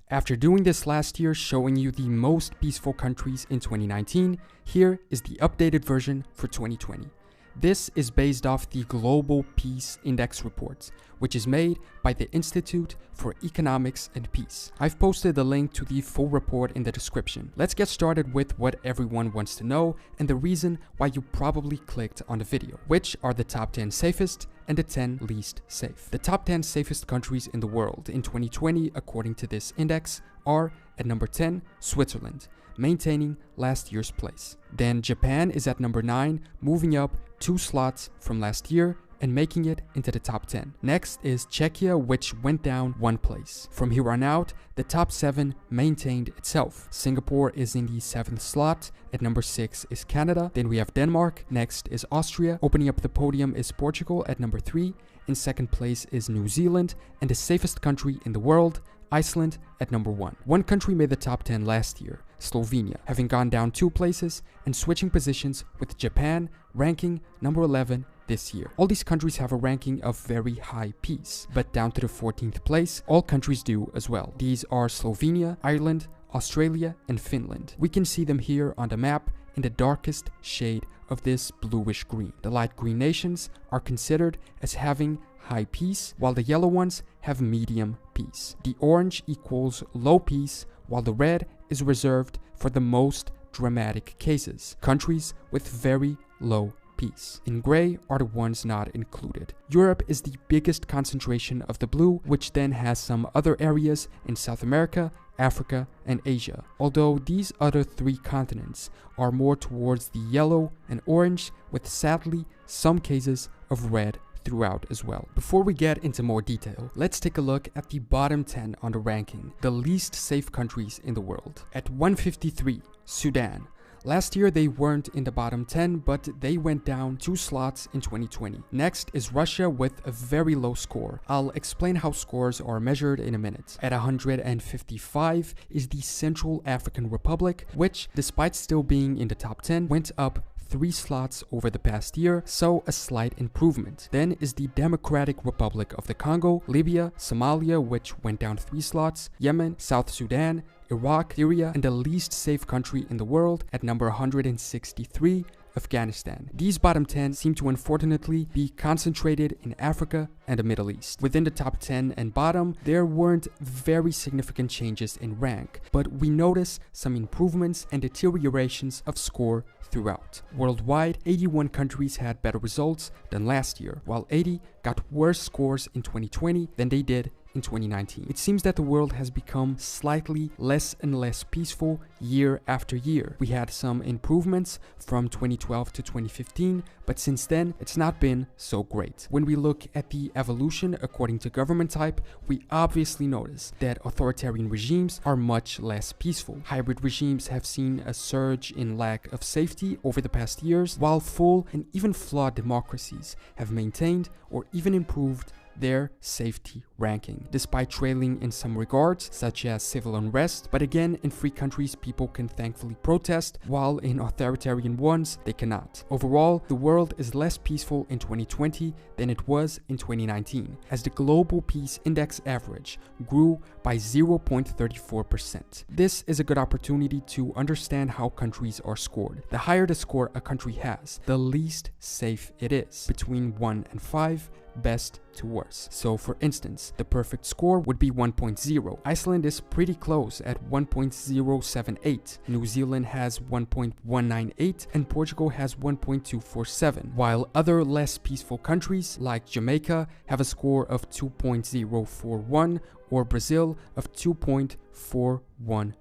After doing this last year, showing you the most peaceful countries in 2019, here is the updated version for 2020. This is based off the Global Peace Index report, which is made by the Institute for Economics and Peace. I've posted the link to the full report in the description. Let's get started with what everyone wants to know and the reason why you probably clicked on the video, which are the top 10 safest and the 10 least safe. The top 10 safest countries in the world in 2020, according to this index, are at number 10, Switzerland, maintaining last year's place. Then Japan is at number 9, moving up 2 slots from last year and making it into the top 10. Next is Czechia, which went down 1 place. From here on out, the top 7 maintained itself. Singapore is in the 7th slot. At number 6 is Canada. Then we have Denmark. Next is Austria. Opening up the podium is Portugal at number 3. In second place is New Zealand. And the safest country in the world, Iceland, at number 1. One country made the top 10 last year, Slovenia, having gone down 2 places and switching positions with Japan ranking number 11 this year. All these countries have a ranking of very high peace, but down to the 14th place, all countries do as well. These are Slovenia, Ireland, Australia, and Finland. We can see them here on the map in the darkest shade of this bluish green. The light green nations are considered as having high peace, while the yellow ones have medium peace. The orange equals low peace, while the red is reserved for the most dramatic cases, countries with very low peace. In gray are the ones not included. Europe is the biggest concentration of the blue, which then has some other areas in South America, Africa, and Asia. Although these other 3 continents are more towards the yellow and orange, with sadly some cases of red throughout as well. Before we get into more detail, let's take a look at the bottom 10 on the ranking, the least safe countries in the world. At 153, Sudan. Last year they weren't in the bottom 10, but they went down 2 slots in 2020. Next is Russia with a very low score. I'll explain how scores are measured in a minute. At 155 is the Central African Republic, which, despite still being in the top 10, went up 3 slots over the past year, so a slight improvement. Then is the Democratic Republic of the Congo, Libya, Somalia, which went down 3 slots, Yemen, South Sudan, Iraq, Syria, and the least safe country in the world at number 163, Afghanistan. These bottom 10 seem to unfortunately be concentrated in Africa and the Middle East. Within the top 10 and bottom, there weren't very significant changes in rank, but we notice some improvements and deteriorations of score throughout. Worldwide, 81 countries had better results than last year, while 80 got worse scores in 2020 than they did in 2019. It seems that the world has become slightly less and less peaceful year after year. We had some improvements from 2012 to 2015, but since then, it's not been so great. When we look at the evolution according to government type, we obviously notice that authoritarian regimes are much less peaceful. Hybrid regimes have seen a surge in lack of safety over the past years, while full and even flawed democracies have maintained or even improved their safety ranking, despite trailing in some regards, such as civil unrest. But again, in free countries, people can thankfully protest, while in authoritarian ones, they cannot. Overall, the world is less peaceful in 2020 than it was in 2019, as the Global Peace Index average grew by 0.34%. This is a good opportunity to understand how countries are scored. The higher the score a country has, the least safe it is. Between 1 and 5, best to worse. So for instance, the perfect score would be 1.0. Iceland is pretty close at 1.078. New Zealand has 1.198 and Portugal has 1.247, while other less peaceful countries like Jamaica have a score of 2.041 or Brazil of 2.413.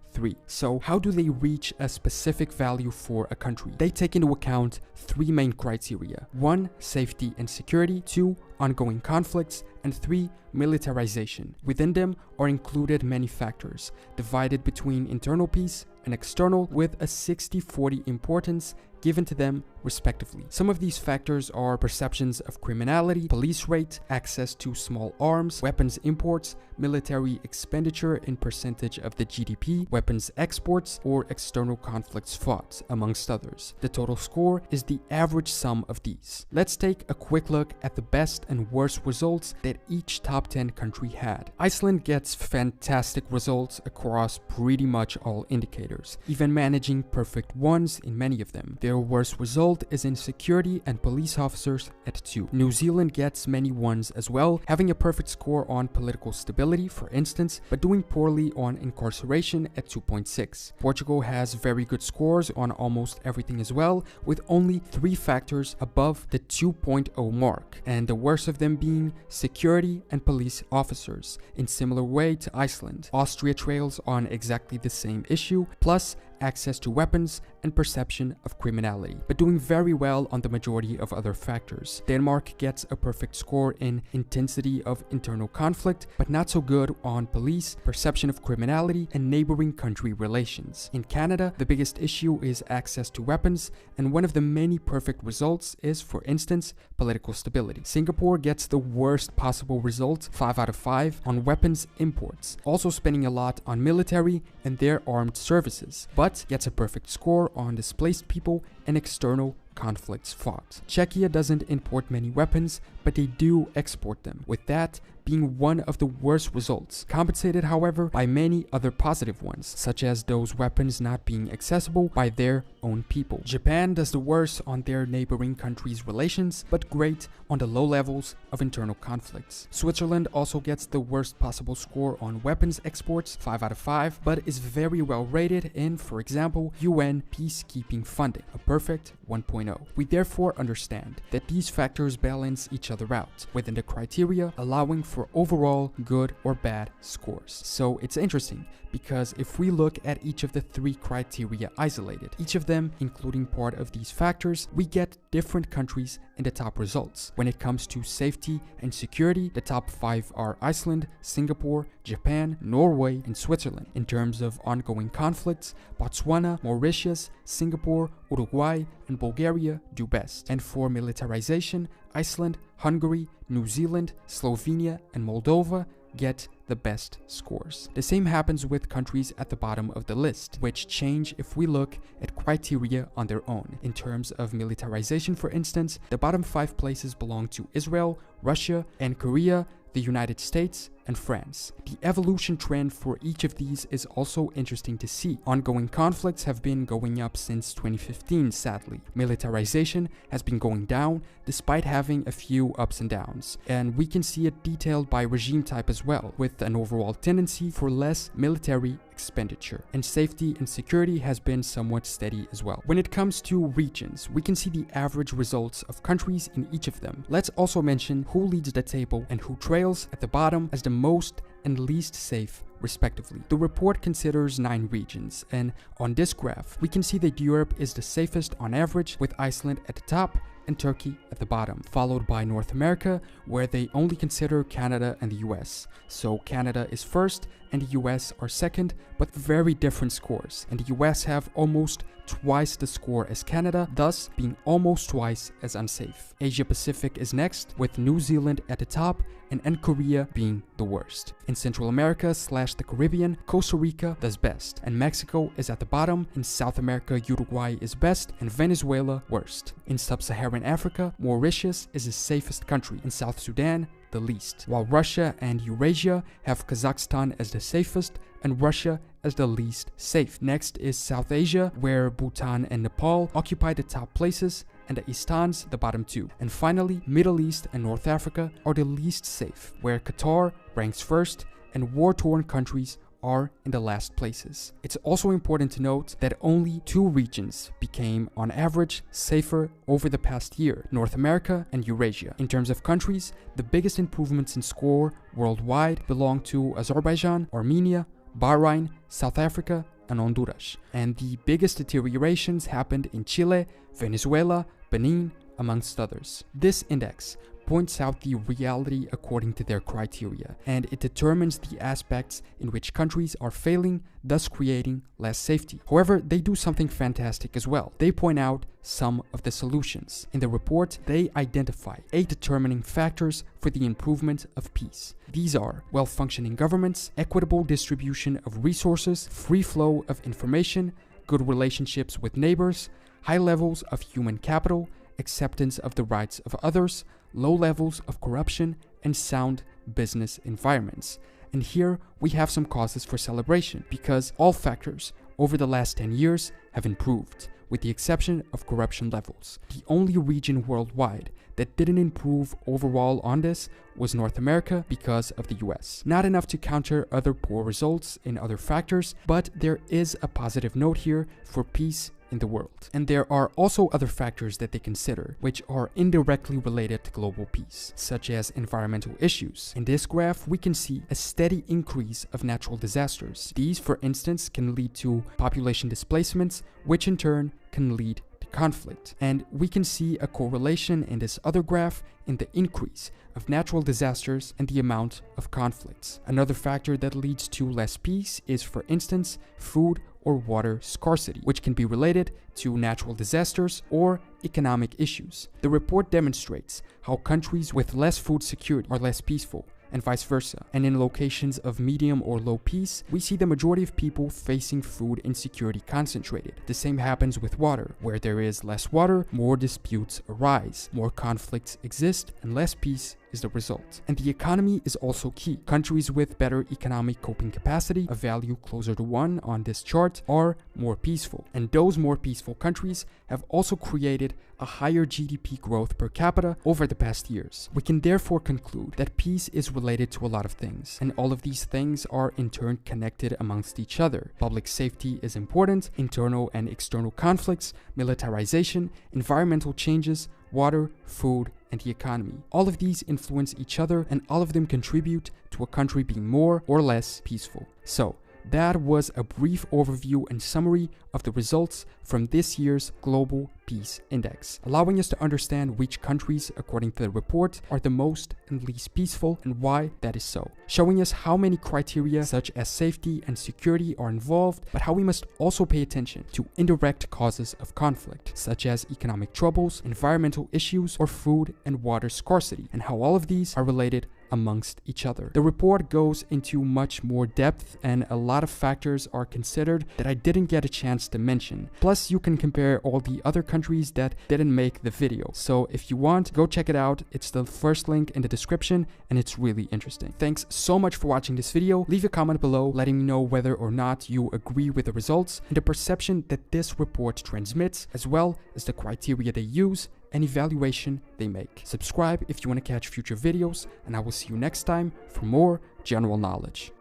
So how do they reach a specific value for a country? They take into account 3 main criteria. 1, safety and security. 2, ongoing conflicts. And 3, militarization. Within them are included many factors, divided between internal peace and external, with a 60-40 importance given to them respectively. Some of these factors are perceptions of criminality, police rate, access to small arms, weapons imports, military expenditure in percentage of the GDP, weapons exports, or external conflicts fought, amongst others. The total score is the average sum of these. Let's take a quick look at the best and worst results that each top 10 country had. Iceland gets fantastic results across pretty much all indicators, even managing perfect ones in many of them. Their worst result is in security and police officers at 2. New Zealand gets many ones as well, having a perfect score on political stability, for instance, but doing poorly on incarceration at 2.6. Portugal has very good scores on almost everything as well, with only 3 factors above the 2.0 mark, and the worst of them being security and police officers, in similar way to Iceland. Austria trails on exactly the same issue, plus access to weapons and perception of criminality, but doing very well on the majority of other factors. Denmark gets a perfect score in intensity of internal conflict, but not so good on police, perception of criminality, and neighboring country relations. In Canada, the biggest issue is access to weapons, and one of the many perfect results is, for instance, political stability. Singapore gets the worst possible result, 5 out of 5, on weapons imports, also spending a lot on military and their armed services, but gets a perfect score on displaced people and external conflicts fought. Czechia doesn't import many weapons, but they do export them, with that being one of the worst results, compensated however by many other positive ones, such as those weapons not being accessible by their own people. Japan does the worst on their neighboring countries' relations, but great on the low levels of internal conflicts. Switzerland also gets the worst possible score on weapons exports, 5 out of 5, but is very well rated in, for example, UN peacekeeping funding, a perfect 1.0. We therefore understand that these factors balance each other out within the criteria, allowing for overall good or bad scores. So it's interesting because if we look at each of the 3 criteria isolated, each of them including part of these factors, we get different countries in the top results. When it comes to safety and security, the top 5 are Iceland, Singapore, Japan, Norway, and Switzerland. In terms of ongoing conflicts, Botswana, Mauritius, Singapore, Uruguay, and Bulgaria do best. And for militarization, Iceland, Hungary, New Zealand, Slovenia, and Moldova get the best scores. The same happens with countries at the bottom of the list, which change if we look at criteria on their own. In terms of militarization, for instance, the bottom 5 places belong to Israel, Russia, and Korea, the United States, and France. The evolution trend for each of these is also interesting to see. Ongoing conflicts have been going up since 2015, sadly. Militarization has been going down, despite having a few ups and downs. And we can see it detailed by regime type as well, with an overall tendency for less military expenditure. And safety and security has been somewhat steady as well. When it comes to regions, we can see the average results of countries in each of them. Let's also mention who leads the table and who trails at the bottom as the most and least safe, respectively. The report considers 9 regions, and on this graph, we can see that Europe is the safest on average, with Iceland at the top and Turkey at the bottom, followed by North America, where they only consider Canada and the US. So Canada is first and the US are second, but very different scores, and the US have almost twice the score as Canada, thus being almost twice as unsafe. Asia Pacific is next, with New Zealand at the top and Korea being the worst. In Central America / the Caribbean, Costa Rica does best, and Mexico is at the bottom. In South America, Uruguay is best, and Venezuela worst. In Sub-Saharan Africa, Mauritius is the safest country, and South Sudan the least, while Russia and Eurasia have Kazakhstan as the safest and Russia as the least safe. Next is South Asia, where Bhutan and Nepal occupy the top places, and the Istans the bottom 2. And finally, Middle East and North Africa are the least safe, where Qatar ranks first and war-torn countries are in the last places. It's also important to note that only 2 regions became, on average, safer over the past year: North America and Eurasia. In terms of countries, the biggest improvements in score worldwide belong to Azerbaijan, Armenia, Bahrain, South Africa, and Honduras. And the biggest deteriorations happened in Chile, Venezuela, Benin, amongst others. This index points out the reality according to their criteria, and it determines the aspects in which countries are failing, thus creating less safety. However, they do something fantastic as well. They point out some of the solutions. In the report, they identify 8 determining factors for the improvement of peace. These are well-functioning governments, equitable distribution of resources, free flow of information, good relationships with neighbors, high levels of human capital, acceptance of the rights of others, low levels of corruption, and sound business environments. And here we have some causes for celebration, because all factors over the last 10 years have improved, with the exception of corruption levels. The only region worldwide that didn't improve overall on this was North America because of the US. Not enough to counter other poor results in other factors, but there is a positive note here for peace in the world. And there are also other factors that they consider, which are indirectly related to global peace, such as environmental issues. In this graph, we can see a steady increase of natural disasters. These, for instance, can lead to population displacements, which in turn can lead to conflict. And we can see a correlation in this other graph in the increase of natural disasters and the amount of conflicts. Another factor that leads to less peace is, for instance, food or water scarcity, which can be related to natural disasters or economic issues. The report demonstrates how countries with less food security are less peaceful, and vice versa. And in locations of medium or low peace, we see the majority of people facing food insecurity concentrated. The same happens with water. Where there is less water, more disputes arise, more conflicts exist, and less peace is the result. And the economy is also key. Countries with better economic coping capacity, a value closer to 1 on this chart, are more peaceful. And those more peaceful countries have also created a higher GDP growth per capita over the past years. We can therefore conclude that peace is related to a lot of things, and all of these things are in turn connected amongst each other. Public safety is important, internal and external conflicts, militarization, environmental changes, water, food, and the economy. All of these influence each other, and all of them contribute to a country being more or less peaceful. So, that was a brief overview and summary of the results from this year's Global Peace Index, allowing us to understand which countries, according to the report, are the most and least peaceful and why that is so, showing us how many criteria such as safety and security are involved, but how we must also pay attention to indirect causes of conflict, such as economic troubles, environmental issues, or food and water scarcity, and how all of these are related amongst each other. The report goes into much more depth, and a lot of factors are considered that I didn't get a chance to mention. Plus, you can compare all the other countries that didn't make the video. So if you want, go check it out. It's the first link in the description, and it's really interesting. Thanks so much for watching this video. Leave a comment below letting me know whether or not you agree with the results and the perception that this report transmits, as well as the criteria they use and evaluation they make. Subscribe if you want to catch future videos, and I will see you next time for more general knowledge.